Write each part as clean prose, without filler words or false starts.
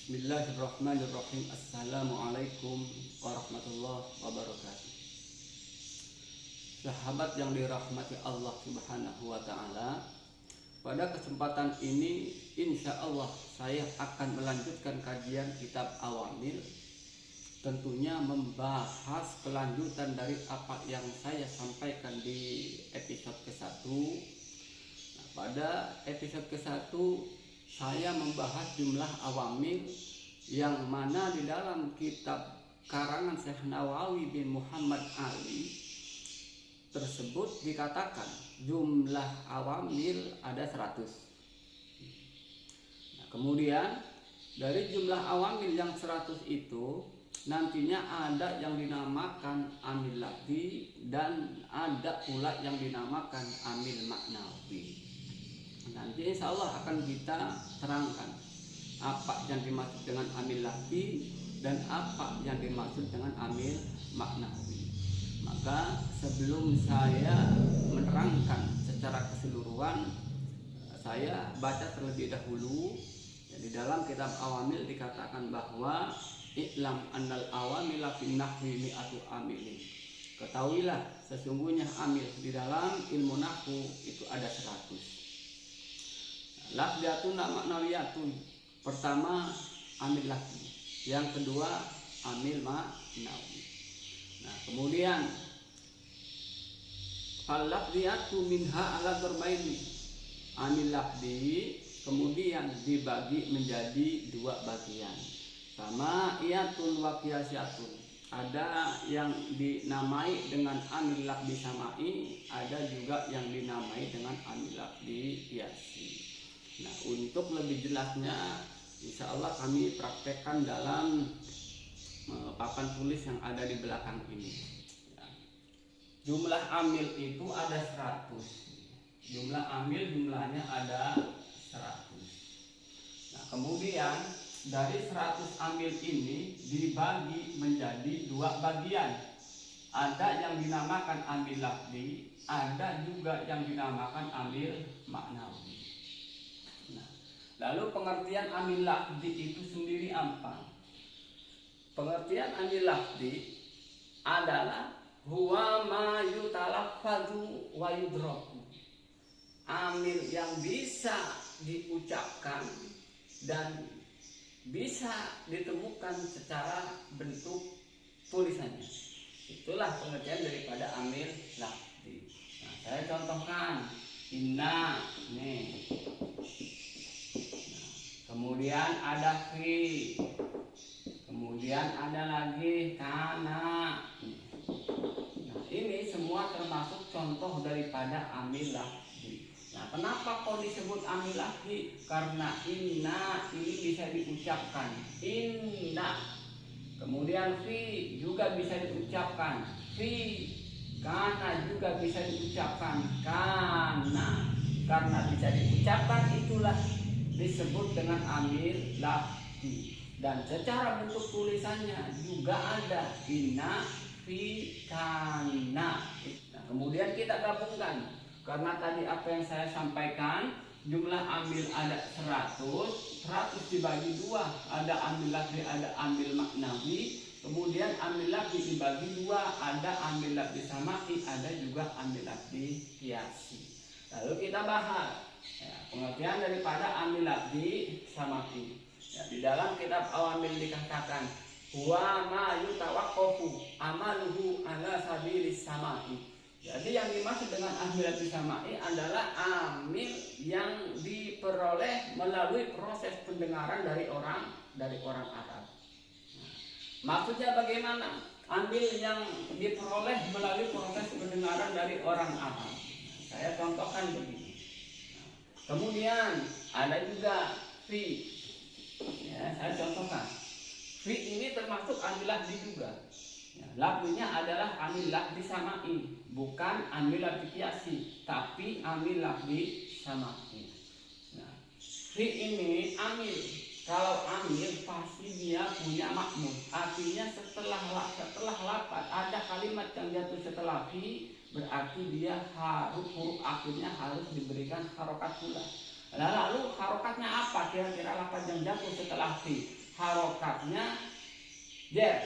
Bismillahirrahmanirrahim. Assalamualaikum warahmatullahi wabarakatuh. Sahabat yang dirahmati Allah Subhanahu wa ta'ala, pada kesempatan ini insya Allah saya akan melanjutkan kajian kitab Awamil, tentunya membahas kelanjutan dari apa yang saya sampaikan di episode ke-1. Pada episode ke-1 saya membahas jumlah awamil yang mana di dalam kitab karangan Syekh Nawawi bin Muhammad Ali tersebut dikatakan jumlah awamil ada 100. Kemudian dari jumlah awamil yang 100 itu nantinya ada yang dinamakan amil lafzi dan ada pula yang dinamakan amil maknawi. Nanti insya Allah akan kita terangkan apa yang dimaksud dengan amil lafzi dan apa yang dimaksud dengan amil maknawi. Maka sebelum saya menerangkan secara keseluruhan, saya baca terlebih dahulu. Di dalam kitab Awamil dikatakan bahwa i'lam annal awamila fin nahwi mi'atu amilin. Ketahuilah sesungguhnya amil di dalam ilmu nahwu itu ada 100. Lafzatun maknawiyatun. Pertama amil lafzi, yang kedua amil maknawi. Nah, kemudian fal lafziyatu minha ala darbaini. Amil lafzi kemudian dibagi menjadi 2 bagian. Sama iyatun wa qiyasiyatun. Ada yang dinamai dengan amil lafzi samai, ada juga yang dinamai dengan amil lafzi qiyasi. Nah, untuk lebih jelasnya insya Allah kami praktekkan dalam papan tulis yang ada di belakang ini. Jumlah amil itu ada 100. Jumlah amil jumlahnya ada 100. Nah, kemudian dari 100 amil ini dibagi menjadi 2 bagian. Ada yang dinamakan amil lafzi, ada juga yang dinamakan amil maknawi. Lalu pengertian amil lafzi itu sendiri apa? Pengertian amil lafzi adalah huwa ma yutalaffazu wa yudraku. Amil yang bisa diucapkan dan bisa ditemukan secara bentuk tulisannya. Itulah pengertian daripada amil lafzi. Nah, saya contohkan inna nih. Kemudian ada fi, kemudian ada lagi kana. Nah, ini semua termasuk contoh daripada amil lafzi. Nah, kenapa kok disebut amil lafzi? Karena inna ini bisa diucapkan inna. Kemudian fi juga bisa diucapkan fi. Kana juga bisa diucapkan kana. Karena bisa diucapkan itulah disebut dengan amil lafzi. Dan secara bentuk tulisannya juga ada inna fi kana. Nah, kemudian kita gabungkan, karena tadi apa yang saya sampaikan, jumlah amil ada 100 dibagi 2, ada amil lafzi, ada amil maknawi. Kemudian amil lafzi dibagi 2, ada amil lafzi samai, ada juga amil lafzi qiyasi. Lalu kita bahas pengertian daripada amil lafzi samai. Di dalam kitab Awamil dikatakan huwa ma yutawaqqafu amaluhu ala sabilis samai. Jadi yang dimaksud dengan amil lafzi samai adalah amil yang diperoleh melalui proses pendengaran dari orang Arab. Maksudnya bagaimana? Amil yang diperoleh melalui proses pendengaran dari orang Arab. Saya contohkan begini. Kemudian ada juga fi. Ya, saya contohkan. Fi ini termasuk amil lafzi juga. Ya, lafzinya adalah amil lafzi samai, bukan amil lafzi qiyasi, tapi amil lafzi samai. Nah, fi ini amil. Kalau amil pasti dia punya makmul. Artinya setelah lafaz ada kalimat yang jatuh setelah fi, berarti dia harus huruf akhirnya harus diberikan harokat pula. Lalu harokatnya apa? Kira-kira lafaz yang jatuh setelah fi harokatnya jer.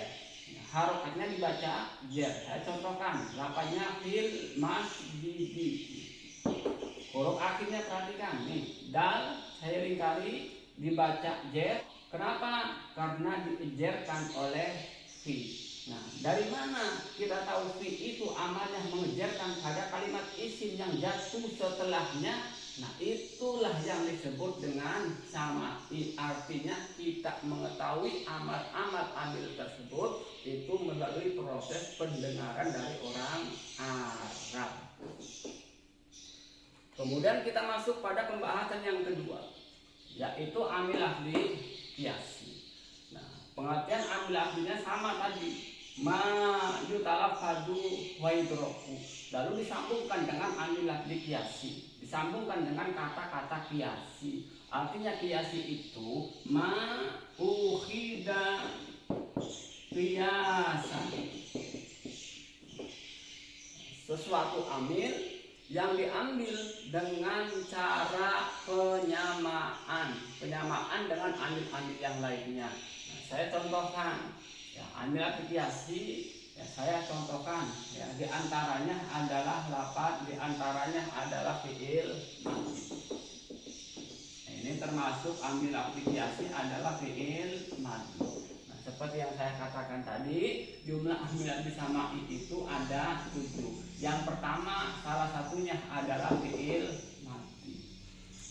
Harokatnya dibaca jer. Saya contohkan, lafaznya fil masjidi. Huruf akhirnya perhatikan nih, dal saya lingkari dibaca jer. Kenapa? Karena diejerkan oleh fi. Nah, dari mana kita tahu fi itu amalnya mengejarkan pada kalimat isim yang jatuh setelahnya? Nah, itulah yang disebut dengan sama'i. Artinya kita mengetahui amal-amal amil tersebut itu melalui proses pendengaran dari orang Arab. Kemudian kita masuk pada pembahasan yang kedua, yaitu amil lafzi qiyasi. Nah, pengertian amil lafzinya sama tadi, ma yutalafadu wa yudroku, lalu disambungkan dengan amil lafzi qiyasi, disambungkan dengan kata-kata qiyasi. Artinya qiyasi itu ma ukhida qiyasan, sesuatu amil yang diambil dengan cara penyamaan dengan amil-amil yang lainnya. Nah, saya contohkan ya, amil qiyasi ya, saya contohkan ya, diantaranya adalah lafaz, diantaranya adalah fiil madhi. Nah, ini termasuk amil qiyasi adalah fiil madhi. Nah, seperti yang saya katakan tadi, jumlah amil sama'i itu ada 7. Yang pertama, salah satunya adalah fiil madhi.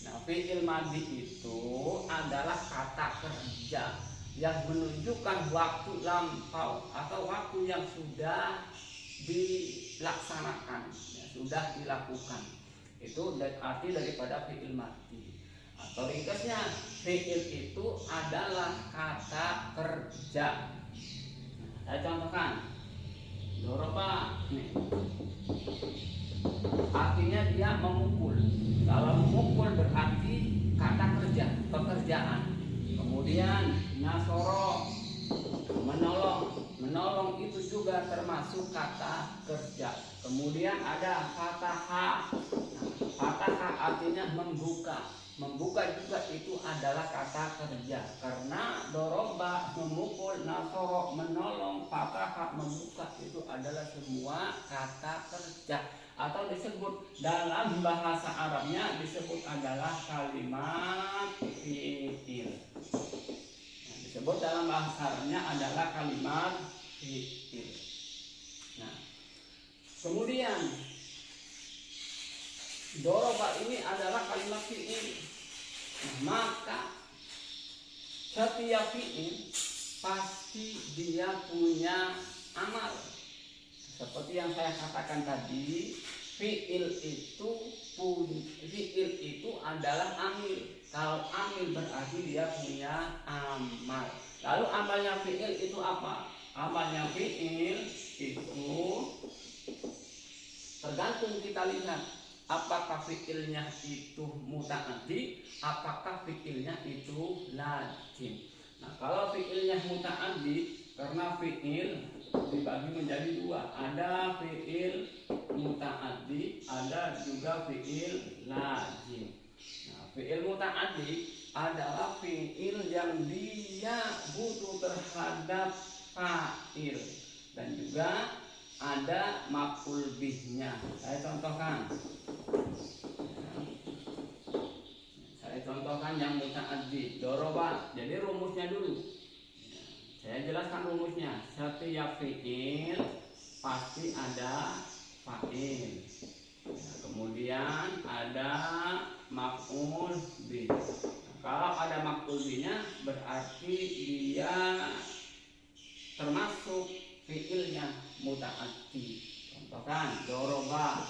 Nah, fiil madhi itu adalah kata kerja yang menunjukkan waktu lampau atau waktu yang sudah dilaksanakan, ya, sudah dilakukan. Itu arti daripada fiil madhi. Atau ringkasnya, fiil itu adalah kata kerja. Nah, saya contohkan, doroba nih. Artinya dia memukul. Kalau memukul berarti kata kerja, pekerjaan. Kemudian nasoro, menolong itu juga termasuk kata kerja. Kemudian ada fatahah. Fatahah artinya membuka juga itu adalah kata kerja. Karena doroba memukul, nasoro menolong, fatahah membuka itu adalah semua kata kerja. Atau disebut dalam bahasa Arabnya disebut adalah kalimat fi'il. Nah, disebut dalam bahasa Arabnya adalah kalimat fi'il. Nah, kemudian doroba ini adalah kalimat fi'il. Nah, maka setiap fi'il pasti dia punya amal. Seperti yang saya katakan tadi, fi'il itu adalah amil. Kalau amil berarti dia punya amal. Lalu amalnya fi'il itu apa? Amalnya fi'il itu tergantung kita lihat apakah fi'ilnya itu muta'addi, apakah fi'ilnya itu lazim. Nah, kalau fi'ilnya muta'addi, karena fi'il dibagi menjadi dua, ada fi'il muta'addi, ada juga fi'il lazim. Nah, fi'il muta'addi adalah fi'il yang dia butuh terhadap fa'il dan juga ada maf'ul bihnya. Saya contohkan. Saya contohkan yang muta'addi, doroba. Jadi rumusnya dulu. Saya jelaskan rumusnya. Setiap fi'il pasti ada fa'il. Kemudian ada maf'ul bih. Kalau ada maf'ul bihnya berarti dia termasuk fi'ilnya muta'addi. Contohkan doroba,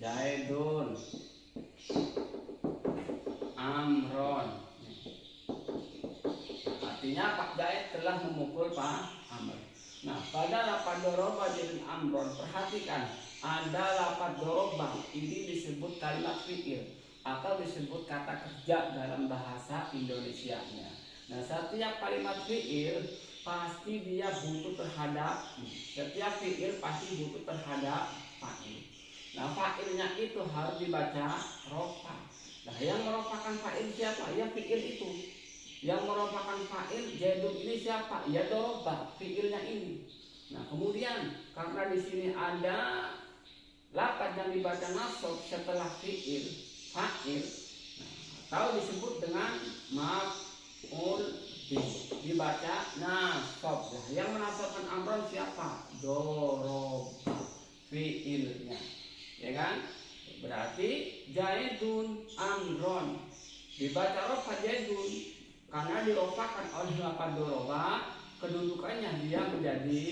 Zaidun, Amron. Artinya Pak Zaid telah memukul Pak Amr. Nah, pada lafaz doroba jadi Amron, perhatikan ada lafaz doroba ini disebut kalimat fi'il atau disebut kata kerja dalam bahasa Indonesianya. Nah, setiap kalimat fi'il pasti dia butuh terhadap, setiap fi'il pasti butuh terhadap fa'il. Nah, fa'ilnya itu harus dibaca rofa. Nah, yang merofakan fa'il siapa? Ya fi'il itu. Yang merupakan fa'il Zaidun ini siapa? Ya doroba, fi'ilnya ini. Nah kemudian karena di sini ada lafaz yang dibaca nasab setelah fi'il fa'il, atau disebut dengan maf'ul bih, dibaca nasab. Nah, yang menasabkan amron siapa? Doroba, fi'ilnya, ya kan? Berarti Zaidun amron dibaca rofa Zaidun karena dirofakan oleh lafaz doroba, kedudukannya dia menjadi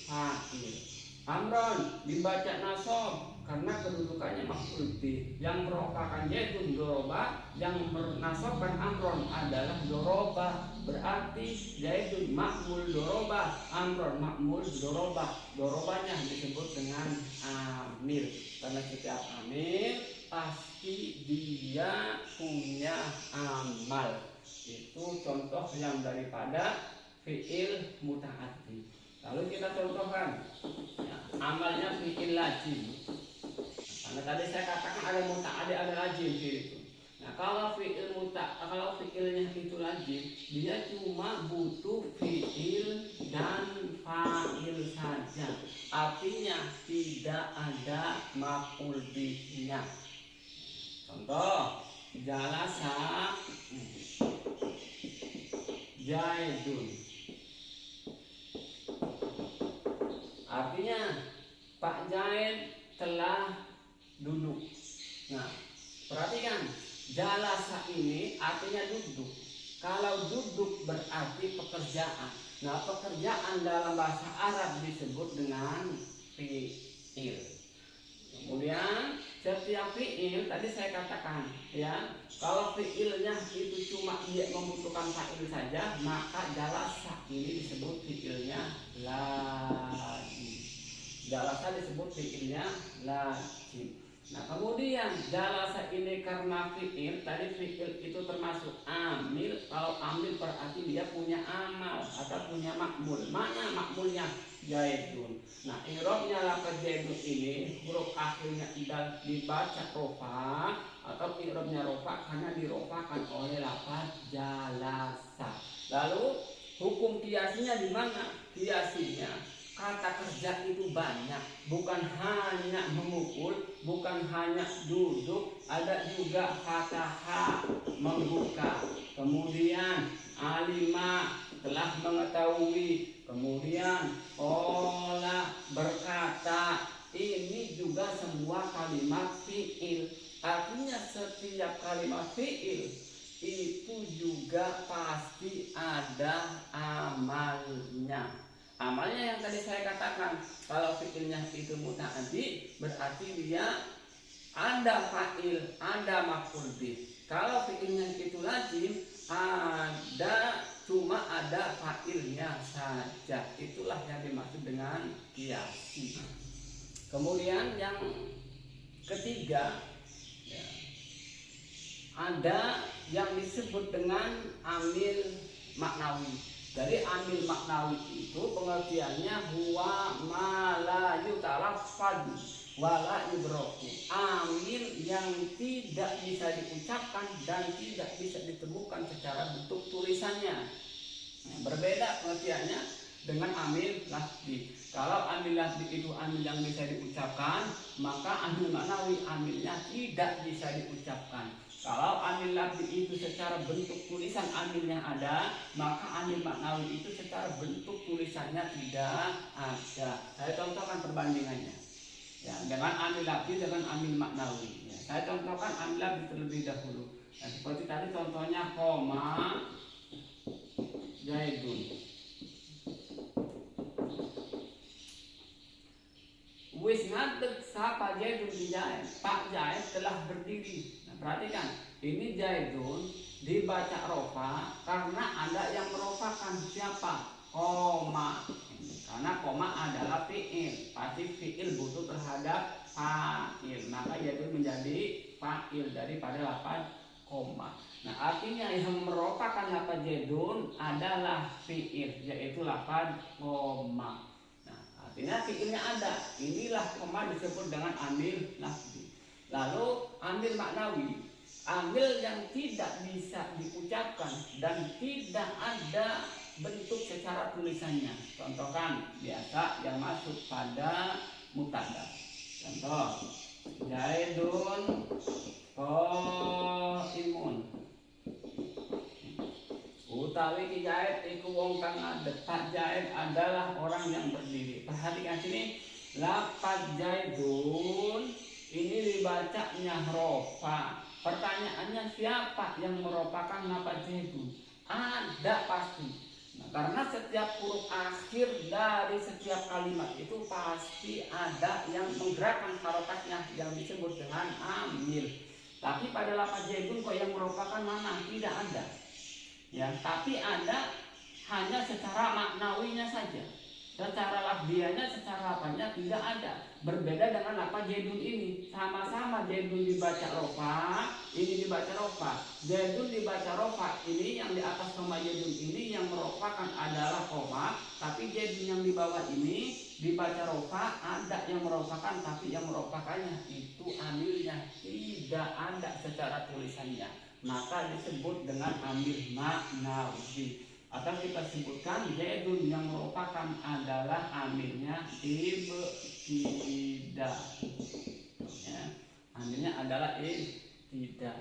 fa'il. Amron dibaca nasab karena kedudukannya maf'ul bih, yang merofakan Zaidun doroba, yang menasabkan amron adalah doroba. Berarti Zaidun ma'mul doroba, amron ma'mul doroba. Dorobanya disebut dengan amil karena setiap amil pasti dia punya amal. Itu contoh yang daripada fi'il muta'addi. Lalu kita contohkan ya, amalnya fi'il lazim. Karena tadi saya katakan ada muta'addi, ada lazim itu. Nah, kalau fi'ilnya itu lazim, dia cuma butuh fi'il dan fa'il saja. Artinya tidak ada maf'ul bihnya. Contoh, jalasa Zaidun. Artinya Pak Zaid telah duduk. Nah, perhatikan, jalasa ini artinya duduk. Kalau duduk berarti pekerjaan. Nah, pekerjaan dalam bahasa Arab disebut dengan fi'il. Kemudian setiap fi'il tadi saya katakan ya, kalau fi'ilnya itu cuma dia membutuhkan fa'il saja, maka jalasa ini disebut fi'ilnya lazim. Jalasa disebut fi'ilnya lazim. Nah kemudian jalasa ini karena fi'il, tadi fi'il itu termasuk amil. Kalau amil berarti dia punya amal atau punya makmul. Mana makmulnya? Zaidun. Nah i'rabnya lafaz Zaidun ini huruf akhirnya tidak dibaca rofa, atau i'rabnya rofa karena dirofakan oleh lafaz jalasa. Lalu hukum kiasinya di mana? Kiasinya kata kerja itu banyak, bukan hanya memukul, bukan hanya duduk, ada juga kata membuka, kemudian alima telah mengetahui, kemudian olah berkata. Ini juga semua kalimat fi'il. Artinya setiap kalimat fi'il itu juga pasti ada amalnya. Amalnya yang tadi saya katakan, kalau fi'ilnya itu muta'addi berarti dia ada fa'il, ada maf'ul bih. Kalau fi'ilnya itu lazim, cuma ada fa'ilnya saja. Itulah yang dimaksud dengan kiasi. Kemudian yang ketiga ya, ada yang disebut dengan amil maknawi. Jadi amil maknawi itu pengertiannya huwa ma la yutalaffaz wala yudraku. Amil yang tidak bisa diucapkan dan tidak bisa ditemukan secara bentuk tulisannya. Nah, berbeda pengertiannya dengan amil lafzi. Kalau amil lafzi itu amil yang bisa diucapkan, maka amil maknawi amilnya tidak bisa diucapkan. Kalau amil lafzi itu secara bentuk tulisan amilnya ada, maka amil maknawi itu secara bentuk tulisannya tidak ada. Saya contohkan perbandingannya ya, dengan amil lafzi dengan amil maknawi ya. Saya contohkan amil lafzi terlebih dahulu ya, seperti tadi contohnya koma Zaidun. Wis ngadeg sapa Zaidun di Zaid, Pak Zaid telah berdiri. Nah, perhatikan, ini Zaidun dibaca rofa karena ada yang merofakan siapa? Koma. Karena koma adalah fi'il, pasti fi'il butuh terhadap fa'il, maka Zaidun menjadi fa'il daripada lafaz koma. Nah artinya yang merofakan lafaz Zaidun adalah fi'il, yaitu lafaz koma. Artinya fi'ilnya ada. Inilah koma disebut dengan amil lafzi. Lalu amil maknawi. amil yang tidak bisa diucapkan dan tidak ada bentuk secara tulisannya. Contohkan biasa yang masuk pada mubtada. Contoh, Zaidun qaimun. Utawi ki Zaid iku wong kang ngadeg. Pak Zaid adalah orang yang berdiri. Perhatikan sini, lafaz Zaidun ini dibacanya rofa. Pertanyaannya, siapa yang meropakan lafaz Zaidun? Ada pasti. Nah, karena setiap huruf akhir dari setiap kalimat itu pasti ada yang menggerakkan harokatnya yang disebut dengan amil. Tapi pada lafaz Zaidun kok yang meropakan mana? Tidak ada. Ya, tapi ada hanya secara maknawinya saja. Secara lafziahnya, secara apanya tidak ada. Berbeda dengan lafaz Zaidun ini. Sama-sama Zaidun dibaca rofa, ini dibaca rofa. Zaidun dibaca rofa, ini yang di atas koma Zaidun ini yang meropakan adalah koma. Tapi Zaidun yang di bawah ini dibaca rofa, ada yang meropakan, tapi yang meropakannya itu amilnya tidak ada secara tulisannya. Maka disebut dengan amil maknawi. Atau kita sebutkan Zaidun yang merupakan adalah amilnya ibtidah. Ya, amilnya adalah ibtidah.